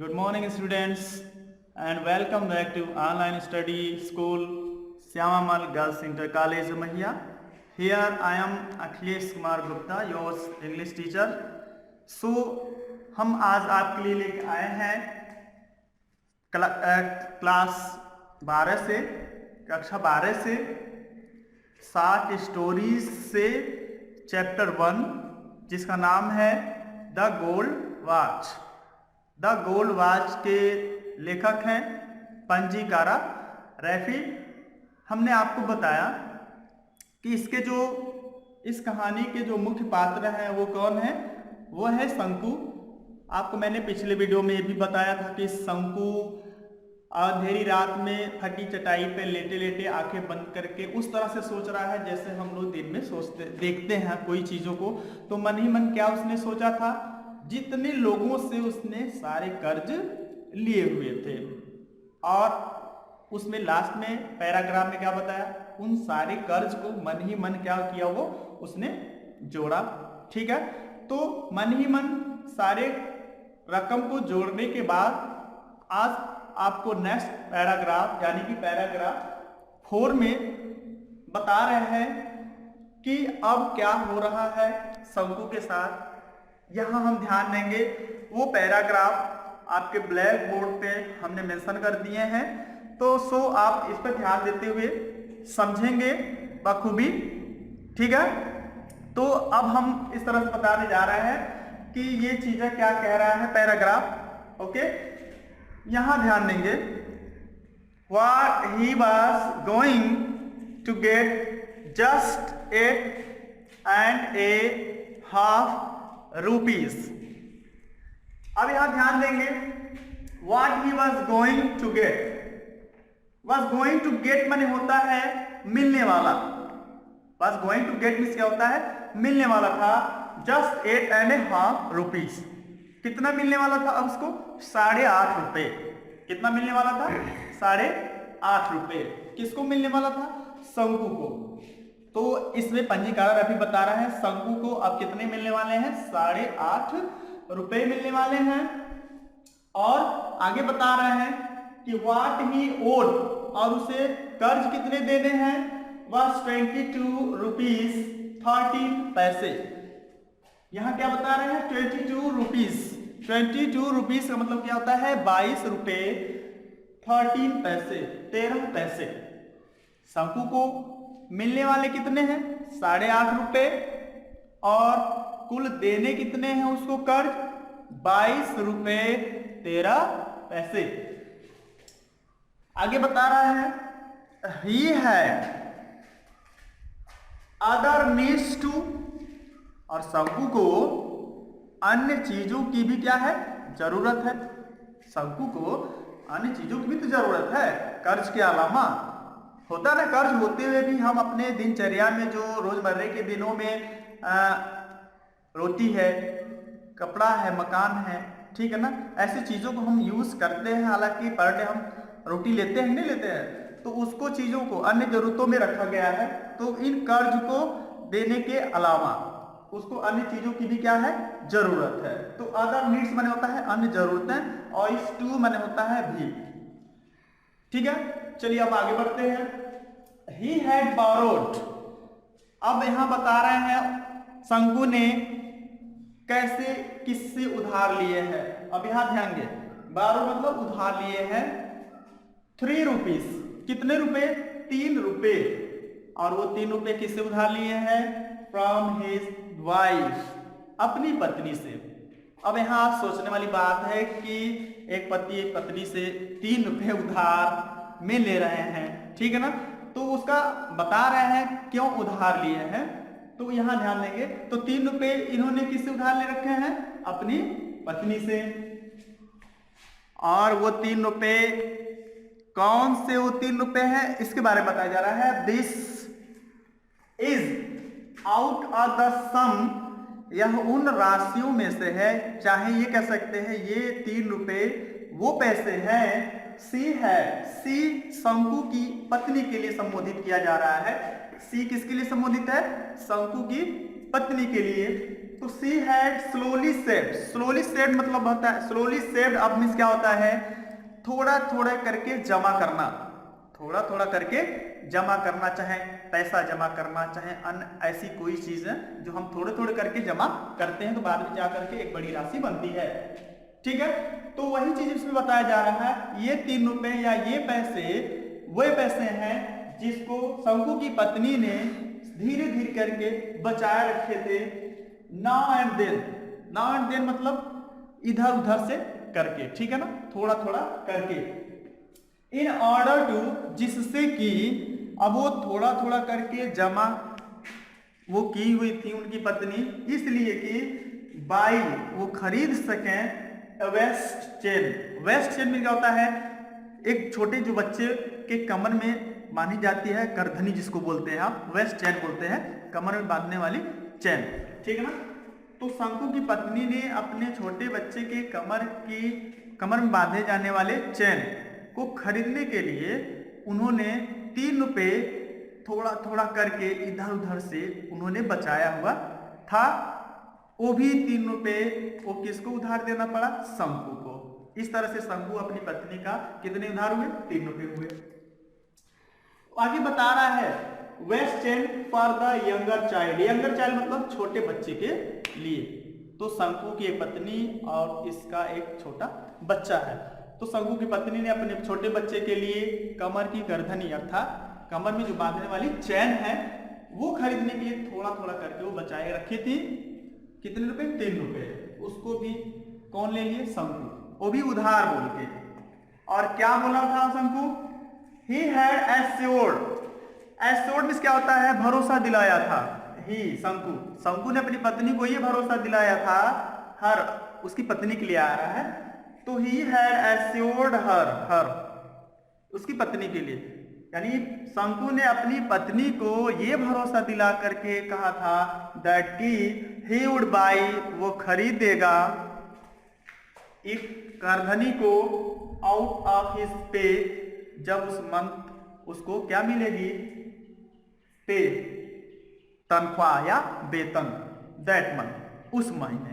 Good morning, students, and welcome back to online study school Syamamal Girls Inter College Mahia. Here I am Akhilesh Kumar Gupta, your English teacher. So हम आज आपके लिए लेके आए हैं class 12 से कक्षा 12 से 60 स्टोरीज से चैप्टर 1 जिसका नाम है the gold watch. The gold watch के लेखक हैं पंजीकारा रैफी। हमने आपको बताया कि इस कहानी के जो मुख्य पात्र हैं वो कौन है, वो है शंकु। आपको मैंने पिछले वीडियो में ये भी बताया था कि शंकु अंधेरी रात में फटी चटाई पे लेटे लेटे आंखें बंद करके उस तरह से सोच रहा है जैसे हम लोग दिन में देखते हैं कोई चीजों को। तो मन ही मन क्या उसने सोचा था, जितने लोगों से उसने सारे कर्ज लिए हुए थे, और उसमें लास्ट में पैराग्राफ में क्या बताया, उन सारे कर्ज को मन ही मन क्या किया, वो उसने जोड़ा। ठीक है, तो मन ही मन सारे रकम को जोड़ने के बाद आज आपको नेक्स्ट पैराग्राफ यानी कि पैराग्राफ 4 में बता रहे हैं कि अब क्या हो रहा है शंकु के साथ। यहां हम ध्यान देंगे, वो पैराग्राफ आपके ब्लैक बोर्ड पे हमने मेंशन कर दिए हैं, तो आप इस पर ध्यान देते हुए समझेंगे बखूबी। ठीक है, तो अब हम इस तरह से बताने जा रहे हैं कि ये चीजें क्या कह रहा है पैराग्राफ। ओके, यहां ध्यान देंगे, what he was going to get just 8.5 rupees. अब यहां ध्यान देंगे, what he was going to get. Was going to get माने होता है मिलने वाला। Was going to get means क्या होता है, मिलने वाला था जस्ट 8.5 रुपीज। कितना मिलने वाला था अब उसको, 8.5 रुपए। कितना मिलने वाला था, 8.5 रुपए। किसको मिलने वाला था, शंकु को। तो इसमें पंजीकारा रैफी बता रहा है शंकु को अब कितने मिलने वाले हैं, 8.5 रुपए मिलने वाले हैं। और आगे बता रहे हैं कि व्हाट ही ओड, और उसे कर्ज कितने देने हैं, वह 22 रुपीज 13 पैसे। यहां क्या बता रहे हैं, 22 रुपीज। 22 रुपीज का मतलब क्या होता है, 22 रुपए 13 पैसे, 13 पैसे। शंकु को मिलने वाले कितने हैं, 8.5 रुपए, और कुल देने कितने हैं उसको कर्ज, 22 रुपए 13 पैसे। आगे बता रहा है, ही है अदर नीड्स टू, और शंकु को अन्य चीजों की भी क्या है, जरूरत है। शंकु को अन्य चीजों की भी तो जरूरत है, कर्ज के अलावा। होता ना, कर्ज होते हुए भी हम अपने दिनचर्या में जो रोजमर्रे के दिनों में रोटी है, कपड़ा है, मकान है, ठीक है ना, ऐसी चीजों को हम यूज करते हैं। हालांकि पर डे हम रोटी लेते हैं, नहीं लेते हैं, तो उसको चीजों को अन्य जरूरतों में रखा गया है। तो इन कर्ज को देने के अलावा उसको अन्य चीजों की भी क्या है, जरूरत है। तो अदर नीड्स माने होता है अन्य जरूरतें, और इस टू माने होता है भी। ठीक है, चलिए अब आगे बढ़ते हैं। He had borrowed, अब यहां बता रहे हैं शंकु ने कैसे किससे उधार लिए हैं। अब यहां ध्यान दें, बारो मतलब उधार लिए हैं 3 रुपीज। कितने रुपए, 3 रुपए। और वो 3 रुपए किससे उधार लिए हैं, फ्रॉम हिज वाइफ, अपनी पत्नी से। अब यहां आप सोचने वाली बात है कि एक पति एक पत्नी से 3 रुपए उधार में ले रहे हैं, ठीक है ना, तो उसका बता रहे हैं क्यों उधार लिए हैं। तो यहां ध्यान देंगे, तो 3 रुपए इन्होंने किससे उधार ले रखे हैं, अपनी पत्नी से। और वो 3 रुपए कौन से वो 3 रुपए हैं, इसके बारे में बताया जा रहा है। This is out of the sum, यह उन राशियों में से है, चाहे ये कह सकते हैं ये 3 रुपए वो पैसे हैं। सी है, सी शंकु की पत्नी के लिए संबोधित किया जा रहा है। सी किसके लिए संबोधित है, शंकु की पत्नी के लिए। तो she had slowly saved, slowly saved मतलब होता है, स्लोली सेव्ड अब मीन्स क्या होता है, थोड़ा थोड़ा करके जमा करना, थोड़ा थोड़ा करके जमा करना, चाहे पैसा जमा करना, चाहे अन्य ऐसी कोई चीज है जो हम थोड़े थोड़े करके जमा करते हैं तो बाद में जाकर के एक बड़ी राशि बनती है। ठीक है, तो वही चीज इसमें बताया जा रहा है। ये 3 रुपए या ये पैसे वही पैसे हैं जिसको शंकु की पत्नी ने धीरे धीरे करके बचाए रखे थे। Now and then, now and then मतलब इधर उधर से करके, ठीक है ना, थोड़ा थोड़ा करके। इन ऑर्डर टू, जिससे कि अब वो थोड़ा थोड़ा करके जमा वो की हुई थी उनकी पत्नी, इसलिए कि बाई वो खरीद सकें वेस्ट चेन। वेस्ट चेन में क्या होता है, एक छोटे जो बच्चे के कमर में बांधी जाती है करधनी जिसको बोलते हैं आप, वेस्ट चेन बोलते हैं, कमर में बांधने वाली चैन, ठीक है ना। तो शंकु की पत्नी ने अपने छोटे बच्चे के कमर में बांधे जाने वाले चैन को खरीदने के लिए उन्होंने 3 रुपए थोड़ा थोड़ा करके इधर उधर से उन्होंने बचाया हुआ था। वो भी 3 रुपए वो किसको उधार देना पड़ा, शंकु को। इस तरह से शंकु अपनी पत्नी का कितने उधार हुए, 3 रुपए हुए। आगे बता रहा है waist chain for the younger child, younger child मतलब छोटे बच्चे के लिए। तो शंकु की एक पत्नी और इसका एक छोटा बच्चा है। तो शंकु की पत्नी ने अपने छोटे बच्चे के लिए कमर की गर्दनी अर्थात कमर में जो बांधने वाली चैन है वो खरीदने के लिए थोड़ा थोड़ा करके वो बचाए रखी थी। कितने रुपए, 3 रुपए। उसको भी कौन ले लिए, शंकु, वो भी उधार बोल के। और क्या बोला था शंकु, he had assured, assured means क्या होता है, भरोसा दिलाया था। ही शंकु ने अपनी पत्नी को ये भरोसा दिलाया था, हर उसकी पत्नी के लिए आ रहा है। तो ही हैड एश्योर्ड हर उसकी पत्नी के लिए, यानी शंकु ने अपनी पत्नी को ये भरोसा दिला करके कहा था दैट कि ही वुड बाई, वो खरीदेगा एक करधनी को आउट ऑफ हिज पे, जब उस मंथ उसको क्या मिलेगी, पे, तनख्वाह या वेतन, दैट मंथ, उस महीने।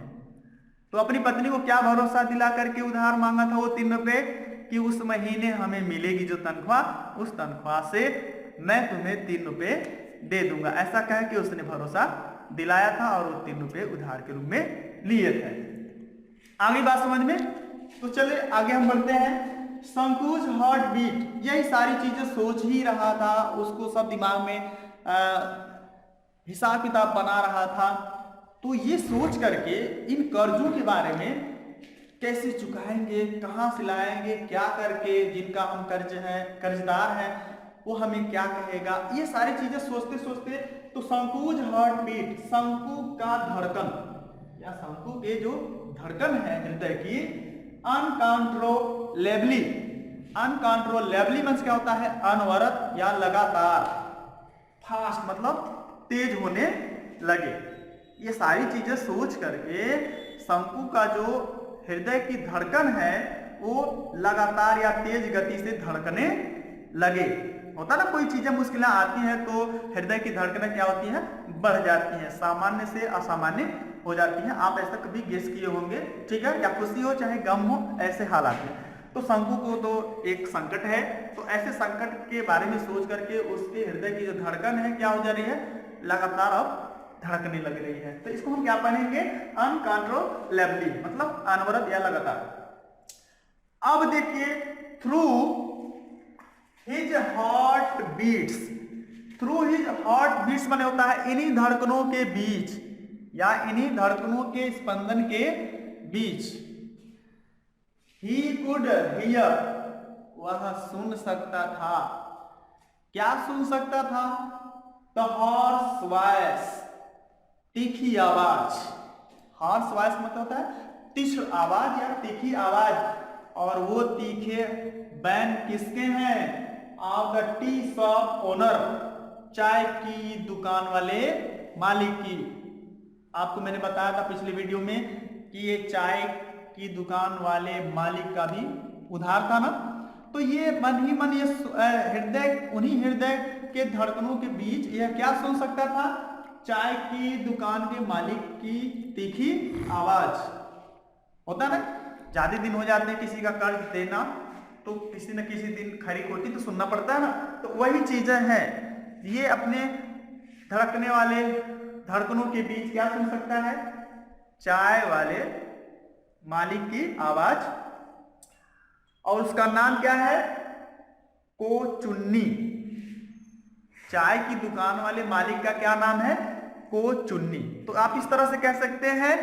तो अपनी पत्नी को क्या भरोसा दिला करके उधार मांगा था वो 3 रुपए, कि उस महीने हमें मिलेगी जो तनख्वाह, उस तनख्वाह से मैं तुम्हें 3 रुपए दे दूंगा, ऐसा कह के उसने भरोसा दिलाया था और वो 3 रुपए उधार के रूप में लिए थे। आगे बात समझ में, तो चले आगे हम बढ़ते हैं। शंकुज हार्ट बीट, यही सारी चीजें सोच ही रहा था, उसको सब दिमाग में हिसाब किताब बना रहा था। तो ये सोच करके इन कर्जों के बारे में, कैसे चुकाएंगे, कहां से लाएंगे, क्या करके, जिनका हम कर्जदार हैं वो हमें क्या कहेगा, ये सारी चीजें सोचते सोचते तो शंकुज हार्ट बीट, शंकु का धड़कन या शंकु के जो धड़कन है हृदय की, अनकंट्रोलेबली, अनकंट्रोलेबली मींस क्या होता है, अनवरत या लगातार, फास्ट मतलब तेज होने लगे। ये सारी चीजें सोच करके शंकु का जो हृदय की धड़कन है वो लगातार या तेज गति से धड़कने लगे। होता ना, कोई चीजें मुश्किलें आती हैं तो हृदय की धड़कनें क्या होती हैं, बढ़ जाती हैं, सामान्य से असामान्य हो जाती हैं। आप ऐसा कभी गेस किए होंगे, ठीक है, या खुशी हो चाहे गम हो, ऐसे हालात में। तो शंकु को तो एक संकट है, तो ऐसे संकट के बारे में सोच करके उसके हृदय की जो धड़कन है क्या हो जा रही है, लगातार अब धड़कने लग रही है। तो इसको हम क्या पढ़ेंगे, अनकंट्रोलेबली मतलब अनवरत या लगातार। अब देखिए, through his heart beats, through his heart beats माने होता है इन्हीं धड़कनों के बीच या इन्हीं धड़कनों के स्पंदन के बीच, ही कुड हियर, वह सुन सकता था। क्या सुन सकता था, द हॉर्स वॉइस, तीखी आवाज। हॉर्स वॉइस मतलब होता है तीक्ष्ण आवाज या तीखी आवाज, और वो तीखे बैन किसके हैं, of the tea shop owner, चाय की दुकान वाले मालिक की। आपको मैंने बताया था पिछले वीडियो में कि ये चाय की दुकान वाले मालिक का भी उधार था ना। तो ये मन ही मन ये हृदय, उन्हीं हृदय के धड़कनों के बीच यह क्या सुन सकता था, चाय की दुकान के मालिक की तीखी आवाज। होता ना, ज्यादा दिन हो जाते हैं किसी का कर्ज देना, तो किसी न किसी दिन खरी खोटी तो सुनना पड़ता है ना, तो वही चीजें हैं। ये अपने धड़कने वाले धड़कनों के बीच क्या सुन सकता है? चाय वाले मालिक की आवाज। और उसका नाम क्या है? कोचुन्नी। चाय की दुकान वाले मालिक का क्या नाम है? कोचुन्नी। तो आप इस तरह से कह सकते हैं,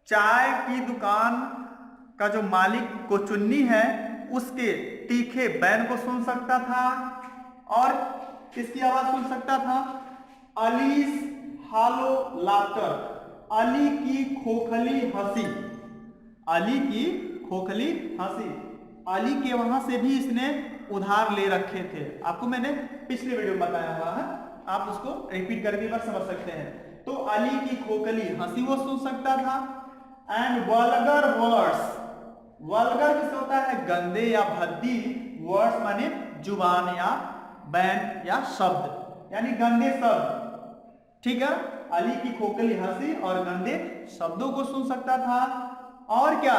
चाय की दुकान का जो मालिक कोचुन्नी है उसके तीखे बैन को सुन सकता था। और किसकी आवाज सुन सकता था? अलीस हालो लाफ्टर, अली की खोखली हंसी। अली की खोखली हंसी। अली के वहां से भी इसने उधार ले रखे थे। आपको मैंने पिछले वीडियो में बताया हुआ है, आप उसको रिपीट करके बार समझ सकते हैं। तो अली की खोखली हंसी वो सुन सकता था। एंड वल्गर वर्ड्स, वल्गर किसे होता है? गंदे या भद्दी। वर्ड्स माने जुबान या बैन या शब्द, यानी गंदे शब्द। ठीक है, अली की खोखली हंसी और गंदे शब्दों को सुन सकता था। और क्या?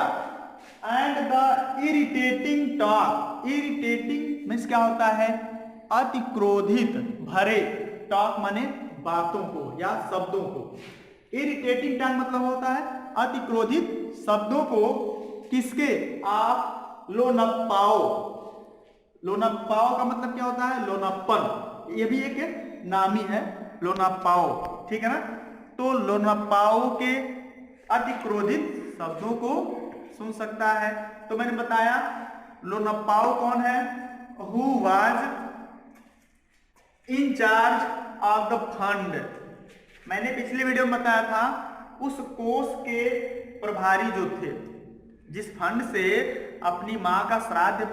And the irritating talk. Irritating means क्या होता है? अति क्रोधित भरे। टॉक माने बातों को या शब्दों को। इरिटेटिंग टॉक मतलब होता है अति क्रोधित शब्दों को। किसके? आप लोनप्पाओ। लोनप्पाओ का मतलब क्या होता है? लोनापन। ये भी एक नामी है, लोनाप्पाओ। ठीक है ना? तो लोनाप्पाओ के अति क्रोधित शब्दों को सुन सकता है। तो मैंने बताया लोनाप्पाओ कौन है? Who was in charge of the fund. मैंने पिछले वीडियो में बताया था उस कोष के प्रभारी जो थे, जिस फंड से अपनी मां का श्राद्ध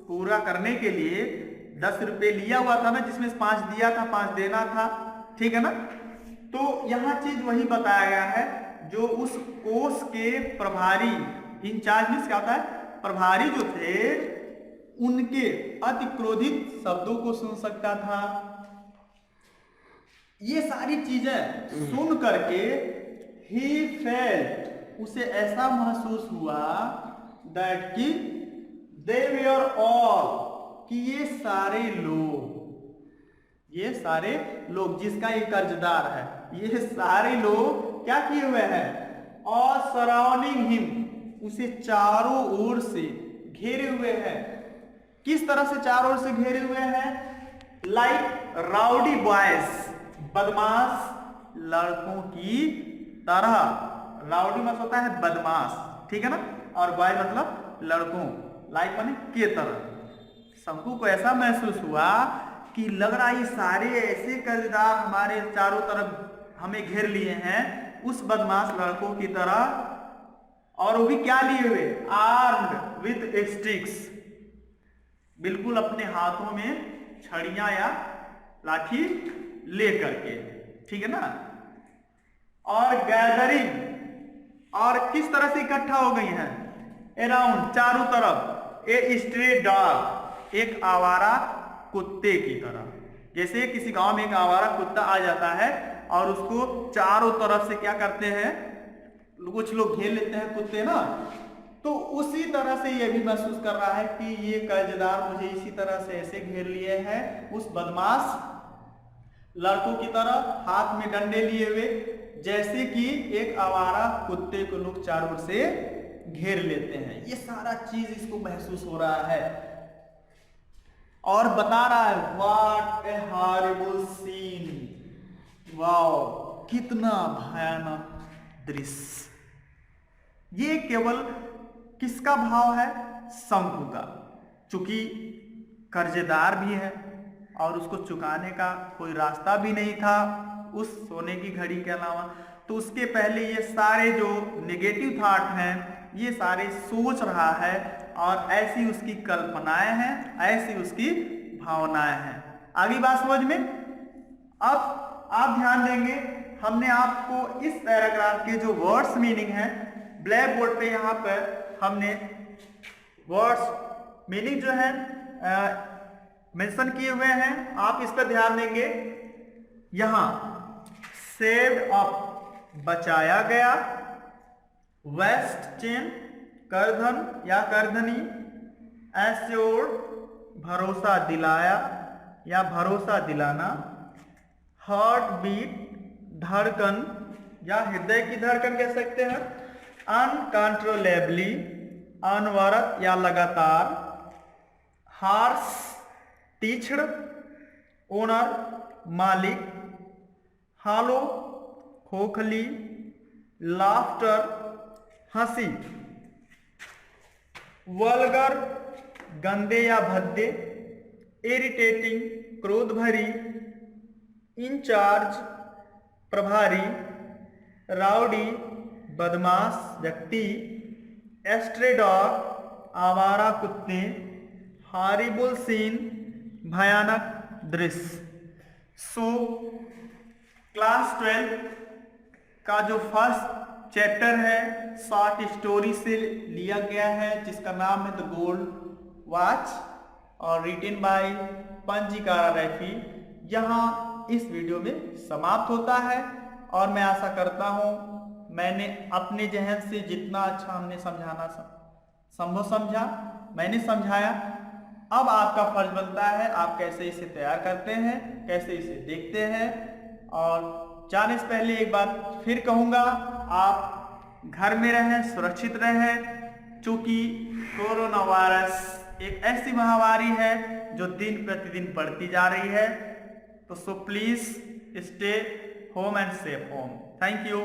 पूरा करने के लिए 10 रुपए लिया हुआ था ना, जिसमें 5 दिया था, 5 देना था। ठीक है ना? तो यहां चीज वही बताया गया है, जो उस कोष के प्रभारी, इंचार्ज मींस क्या होता है? प्रभारी जो थे, उनके अति क्रोधित शब्दों को सुन सकता था। ये सारी चीजें सुन करके ही फेल्ट, उसे ऐसा महसूस हुआ दैट कि दे वर ऑल, कि ये सारे लोग जिसका ये कर्जदार है, ये सारे लोग क्या किए हुए हैं? और सराउंडिंग हिम, उसे चारों ओर से घेरे हुए हैं। किस तरह से चारों ओर से घेरे हुए हैं? लाइक राउडी बॉयज, बदमाश लड़कों की तरह। राउडी मतलब होता है बदमाश, ठीक है ना? और बॉय मतलब लड़कों, लाइक माने के तरह। शंकु को ऐसा महसूस हुआ कि लग रहा है ये सारे ऐसे कर्जदार हमारे चारों तरफ हमें घेर लिए हैं, उस बदमाश लड़कों की तरह। और वो भी क्या लिए हुए? आर्म्ड विथ स्टिक्स, बिल्कुल अपने हाथों में छड़ियां या लाठी ले करके। ठीक है ना? और गैदरिंग, और किस तरह से इकट्ठा हो गई हैं? अराउंड, चारों तरफ, ए स्ट्रे डॉग, एक आवारा कुत्ते की तरह। जैसे किसी गांव में एक आवारा कुत्ता आ जाता है और उसको चारों तरफ से क्या करते हैं? कुछ लोग घेर लेते हैं कुत्ते ना, तो उसी तरह से ये भी महसूस कर रहा है कि ये कर्जदार मुझे इसी तरह से ऐसे घेर लिए हैं, उस बदमाश लड़कों की तरह, हाथ में डंडे लिए हुए, जैसे कि एक आवारा कुत्ते को लोग चारों ओर से घेर लेते हैं। ये सारा चीज इसको महसूस हो रहा है और बता रहा है what a horrible scene, wow कितना भयानक दृश्य। ये केवल किसका भाव है? शंकु का। चूंकि कर्जदार भी है और उसको चुकाने का कोई रास्ता भी नहीं था उस सोने की घड़ी के अलावा, तो उसके पहले ये सारे जो नेगेटिव थॉट हैं ये सारे सोच रहा है, और ऐसी उसकी कल्पनाएं हैं, ऐसी उसकी भावनाएं हैं। आगे बात समझ में? अब आप ध्यान देंगे, हमने आपको इस पैराग्राफ के जो वर्ड्स मीनिंग है ब्लैक बोर्ड पे यहाँ पर हमने वर्ड्स मीनिंग जो है मेंशन किए हुए हैं। आप इस पर ध्यान देंगे। यहाँ सेव्ड अप बचाया गया, वेस्ट चेन करधन या करधनी, एश्योर्ड भरोसा दिलाया या भरोसा दिलाना, हार्ट बीट धड़कन या हृदय की धड़कन कह सकते हैं, अनकंट्रोलेबली अनवरत या लगातार, हार्श तीक्ष्ण ओनर मालिक, हालो खोखली, लाफ्टर हंसी, वल्गर गंदे या भद्दे, इरिटेटिंग क्रोध भरी, इंचार्ज प्रभारी, राउडी बदमाश व्यक्ति, एस्ट्रे डॉग आवारा कुत्ते, हॉरिबल सीन भयानक दृश्य। सो क्लास 12 का जो फर्स्ट चैप्टर है शॉर्ट स्टोरी से लिया गया है, जिसका नाम है द गोल्ड वॉच और रिटन बाय पंजीकारा रैफी, यहाँ इस वीडियो में समाप्त होता है। और मैं आशा करता हूँ मैंने अपने जहन से जितना अच्छा हमने समझाना संभव समझा मैंने समझाया। अब आपका फर्ज बनता है आप कैसे इसे तैयार करते हैं, कैसे इसे देखते हैं। और जाने से पहले एक बात फिर कहूँगा, आप घर में रहें, सुरक्षित रहें, क्योंकि कोरोना वायरस एक ऐसी महामारी है जो दिन प्रतिदिन बढ़ती जा रही है। तो so please stay home and safe home. Thank you.